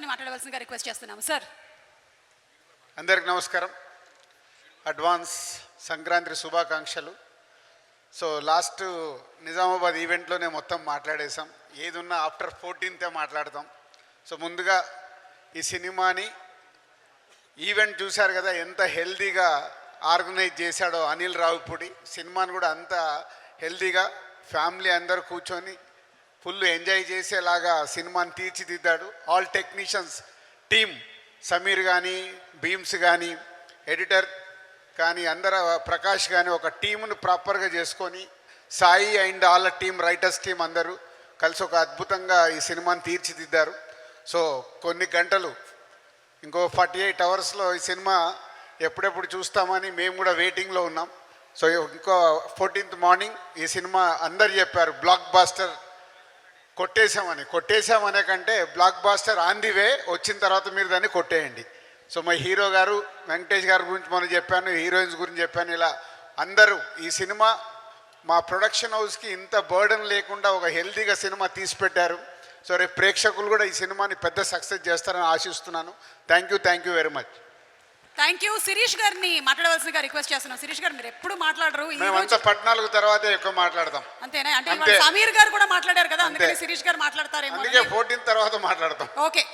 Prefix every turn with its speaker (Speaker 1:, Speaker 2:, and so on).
Speaker 1: గారిని మాట్లాడవలసిందిగా రిక్వెస్ట్ చేస్తున్నాము సార్.
Speaker 2: అందరికి నమస్కారం. అడ్వాన్స్ సంక్రాంతి శుభాకాంక్షలు. సో లాస్ట్ నిజామాబాద్ ఈవెంట్లోనే మొత్తం మాట్లాడేసాం. ఏది ఉన్నా ఆఫ్టర్ 14th మాట్లాడతాం. సో ముందుగా ఈ సినిమాని ఈవెంట్ చూశారు కదా, ఎంత హెల్తీగా ఆర్గనైజ్ చేశాడో అనిల్ రావిపూడి. సినిమాని కూడా అంత హెల్తీగా ఫ్యామిలీ అందరూ కూర్చొని ఫుల్ ఎంజాయ్ చేసేలాగా సినిమాని తీర్చిదిద్దాడు. ఆల్ టెక్నీషియన్స్ టీమ్, సమీర్ కానీ, భీమ్స్ కానీ, ఎడిటర్ కానీ, అందరూ ప్రకాష్ కానీ ఒక టీమును ప్రాపర్గా చేసుకొని, Sai and all team, writers team అందరూ కలిసి ఒక అద్భుతంగా ఈ సినిమాని తీర్చిదిద్దారు. సో కొన్ని గంటలు, ఇంకో 48 అవర్స్లో ఈ సినిమా ఎప్పుడెప్పుడు చూస్తామని మేము కూడా వెయిటింగ్లో ఉన్నాం. సో ఇంకో 14th మార్నింగ్ ఈ సినిమా అందరు చెప్పారు బ్లాక్ బాస్టర్ కొట్టేశామనే కంటే blockbuster on the way, వచ్చిన తర్వాత మీరు దాన్ని కొట్టేయండి. సో మా హీరో గారు వెంకటేష్ గారి గురించి మనం చెప్పాను, హీరోయిన్స్ గురించి చెప్పాను. ఇలా అందరూ ఈ సినిమా మా ప్రొడక్షన్ హౌస్కి ఇంత బర్డన్ లేకుండా ఒక హెల్తీగా సినిమా తీసి పెట్టారు. సో రేపు ప్రేక్షకులు కూడా ఈ సినిమాని పెద్ద సక్సెస్ చేస్తారని ఆశిస్తున్నాను. Thank you very much.
Speaker 1: Thank you. Shirish గారిని మాట్లాడవలసిందిగా రిక్వెస్ట్ చేస్తున్నాం. శిరీష్ గారు, మీరు ఎప్పుడు మాట్లాడరు,
Speaker 2: మేమంతా 14 తర్వాతే ఎక్కువ మాట్లాడతాం.
Speaker 1: అంతేనా? అంటే సమీర్ గారు కూడా మాట్లాడారు కదా, అందుకని శిరీష్ గారు మాట్లాడతారేమో.
Speaker 2: అందుకే 14 తర్వాత మాట్లాడతాం.
Speaker 1: ఓకే.